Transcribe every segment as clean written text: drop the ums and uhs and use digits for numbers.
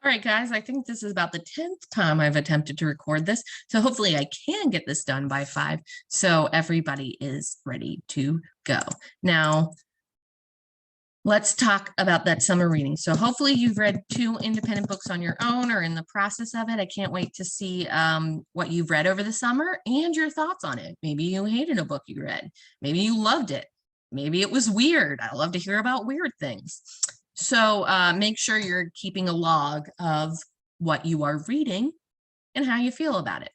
right, guys, I think this is about the 10th time I've attempted to record this. So hopefully I can get this done by 5. So everybody is ready to go. Now, let's talk about that summer reading. So hopefully you've read 2 independent books on your own or in the process of it. I can't wait to see what you've read over the summer and your thoughts on it. Maybe you hated a book you read. Maybe you loved it. Maybe it was weird. I love to hear about weird things. So make sure you're keeping a log of what you are reading and how you feel about it.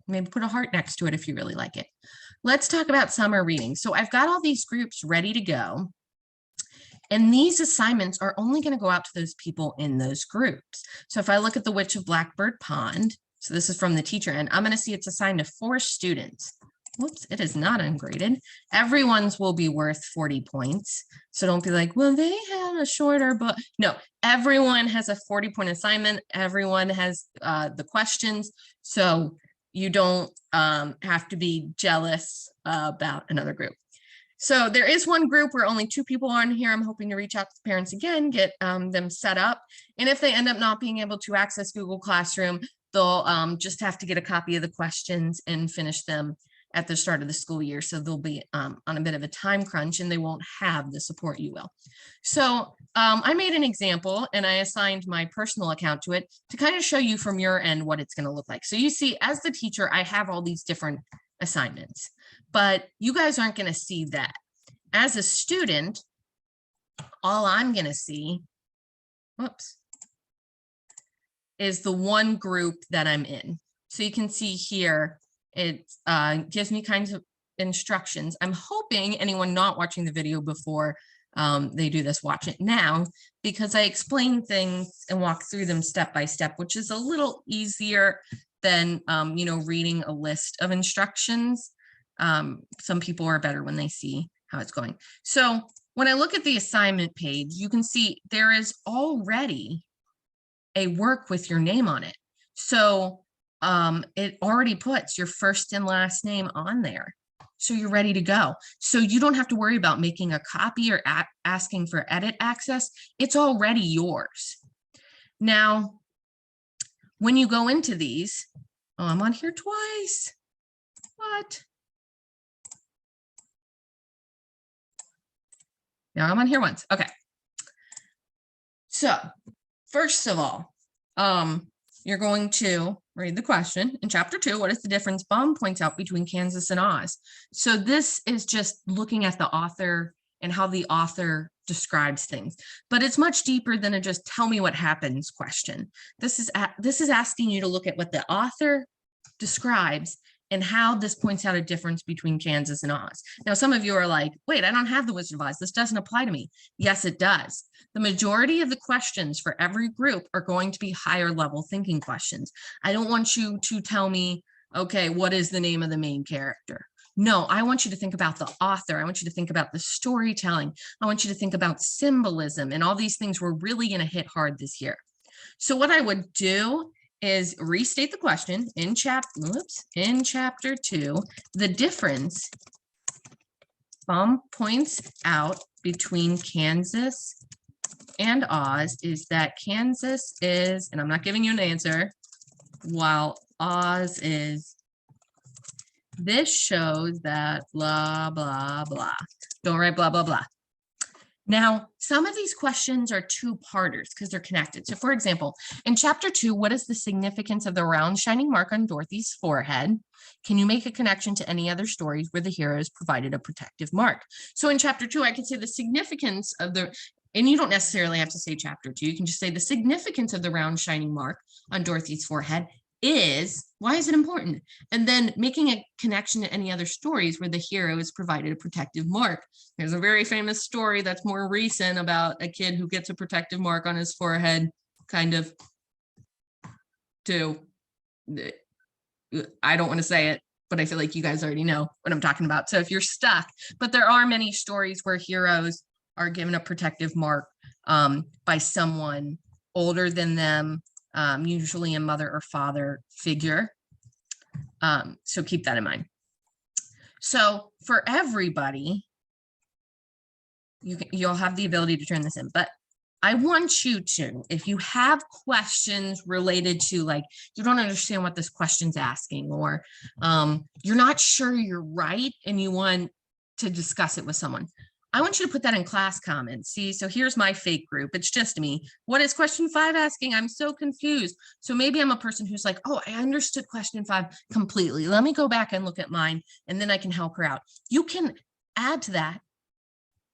Maybe put a heart next to it if you really like it. Let's talk about summer reading. So I've got all these groups ready to go. And these assignments are only going to go out to those people in those groups. So if I look at The Witch of Blackbird Pond, so this is from the teacher end, I'm going to see it's assigned to 4 students. Whoops, it is not ungraded. Everyone's will be worth 40 points. So don't be like, well, they had a shorter book. No, everyone has a 40-point assignment. Everyone has the questions. So you don't have to be jealous about another group. So there is one group where only 2 people are on here. I'm hoping to reach out to the parents again, get them set up. And if they end up not being able to access Google Classroom, they'll just have to get a copy of the questions and finish them at the start of the school year. So they'll be on a bit of a time crunch and they won't have the support you will. So I made an example and I assigned my personal account to it to kind of show you from your end what it's going to look like. So you see, as the teacher, I have all these different assignments, but you guys aren't going to see that. As a student, all I'm going to see, whoops, is the one group that I'm in. So you can see here, it gives me kinds of instructions. I'm hoping anyone not watching the video before they do this, watch it now, because I explain things and walk through them step by step, which is a little easier than, you know, reading a list of instructions. Some people are better when they see how it's going. So when I look at the assignment page, you can see there is already a work with your name on it. So it already puts your first and last name on there. So you're ready to go. So you don't have to worry about making a copy or asking for edit access. It's already yours. Now, when you go into these, oh, I'm on here twice. What? Now I'm on here once. Okay. So first of all, you're going to read the question in chapter 2. What is the difference Baum points out between Kansas and Oz? So this is just looking at the author and how the author describes things, but it's much deeper than a just tell me what happens question. This is asking you to look at what the author describes and how this points out a difference between Kansas and Oz. Now, some of you are like, wait, I don't have the Wizard of Oz. This doesn't apply to me. Yes, it does. The majority of the questions for every group are going to be higher level thinking questions. I don't want you to tell me, okay, what is the name of the main character? No, I want you to think about the author. I want you to think about the storytelling. I want you to think about symbolism, and all these things were really going to hit hard this year. So what I would do is restate the question in chapter 2, the difference Baum points out between Kansas and Oz is that Kansas is, and I'm not giving you an answer, while Oz is, this shows that blah, blah, blah. Don't write blah, blah, blah. Now, some of these questions are 2-parters because they're connected. So for example, in chapter 2, what is the significance of the round shining mark on Dorothy's forehead? Can you make a connection to any other stories where the hero is provided a protective mark? So in chapter 2, I could say the significance of the, and you don't necessarily have to say chapter 2, you can just say the significance of the round shining mark on Dorothy's forehead is, why is it important? And then making a connection to any other stories where the hero is provided a protective mark. There's a very famous story that's more recent about a kid who gets a protective mark on his forehead, kind of to, I don't want to say it, but I feel like you guys already know what I'm talking about. So if you're stuck, but there are many stories where heroes are given a protective mark by someone older than them, usually a mother or father figure. So keep that in mind. So for everybody, you'll have the ability to turn this in, but I want you to, if you have questions related to like, you don't understand what this question's asking, or you're not sure you're right and you want to discuss it with someone, I want you to put that in class comments. See, so here's my fake group. It's just me. What is question 5 asking? I'm so confused. So maybe I'm a person who's like, oh, I understood question 5 completely. Let me go back and look at mine, and then I can help her out. You can add to that,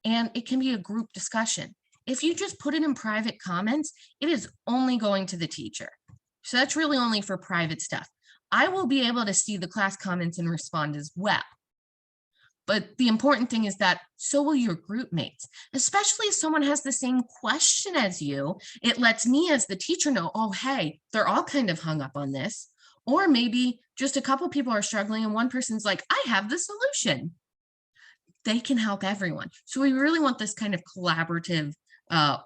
and it can be a group discussion. If you just put it in private comments, it is only going to the teacher. So that's really only for private stuff. I will be able to see the class comments and respond as well. But the important thing is that so will your group mates, especially if someone has the same question as you. It lets me as the teacher know, oh, hey, they're all kind of hung up on this. Or maybe just a couple people are struggling and one person's like, I have the solution. They can help everyone. So we really want this kind of collaborative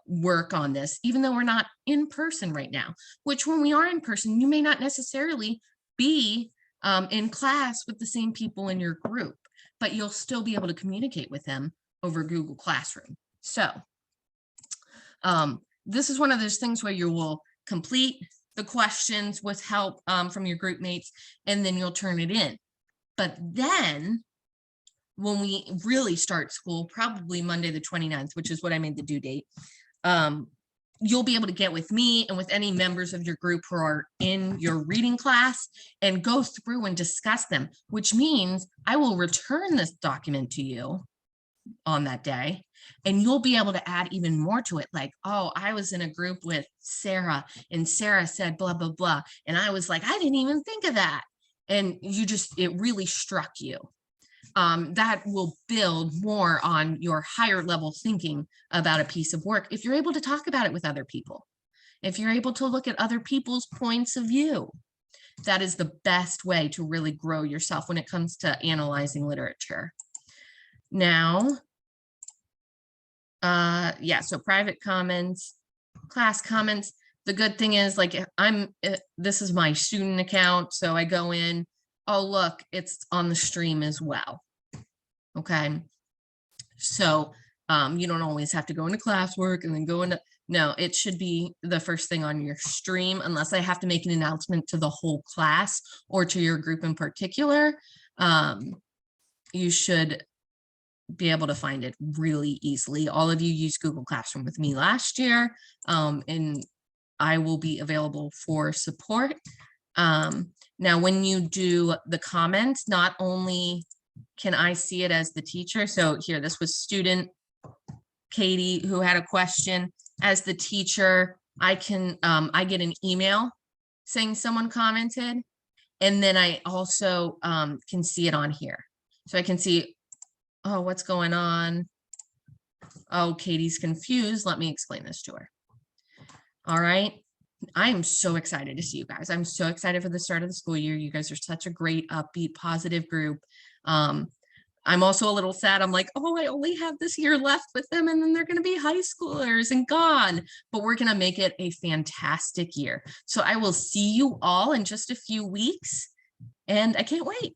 work on this, even though we're not in person right now, which when we are in person, you may not necessarily be in class with the same people in your group, but you'll still be able to communicate with them over Google Classroom. So this is one of those things where you will complete the questions with help from your group mates, and then you'll turn it in. But then when we really start school, probably Monday the 29th, which is what I made the due date, you'll be able to get with me and with any members of your group who are in your reading class and go through and discuss them, which means I will return this document to you on that day, and you'll be able to add even more to it. Like, oh, I was in a group with Sarah and Sarah said blah, blah, blah. And I was like, I didn't even think of that. And it really struck you. That will build more on your higher level thinking about a piece of work if you're able to talk about it with other people, if you're able to look at other people's points of view. That is the best way to really grow yourself when it comes to analyzing literature. Now, yeah, so private comments, class comments. The good thing is, like, this is my student account, so I go in, oh, look, it's on the stream as well. Okay, so you don't always have to go into classwork and then go into, no, it should be the first thing on your stream, unless I have to make an announcement to the whole class or to your group in particular. You should be able to find it really easily. All of you used Google Classroom with me last year, and I will be available for support. Now, when you do the comments, not only can I see it as the teacher, so here, this was student Katie who had a question. As the teacher, I can, I get an email saying someone commented, and then I also can see it on here. So I can see, oh, what's going on? Oh, Katie's confused. Let me explain this to her. All right. I am so excited to see you guys. I'm so excited for the start of the school year. You guys are such a great, upbeat, positive group. I'm also a little sad. I'm like, oh, I only have this year left with them, and then they're going to be high schoolers and gone. But we're going to make it a fantastic year. So I will see you all in just a few weeks, and I can't wait.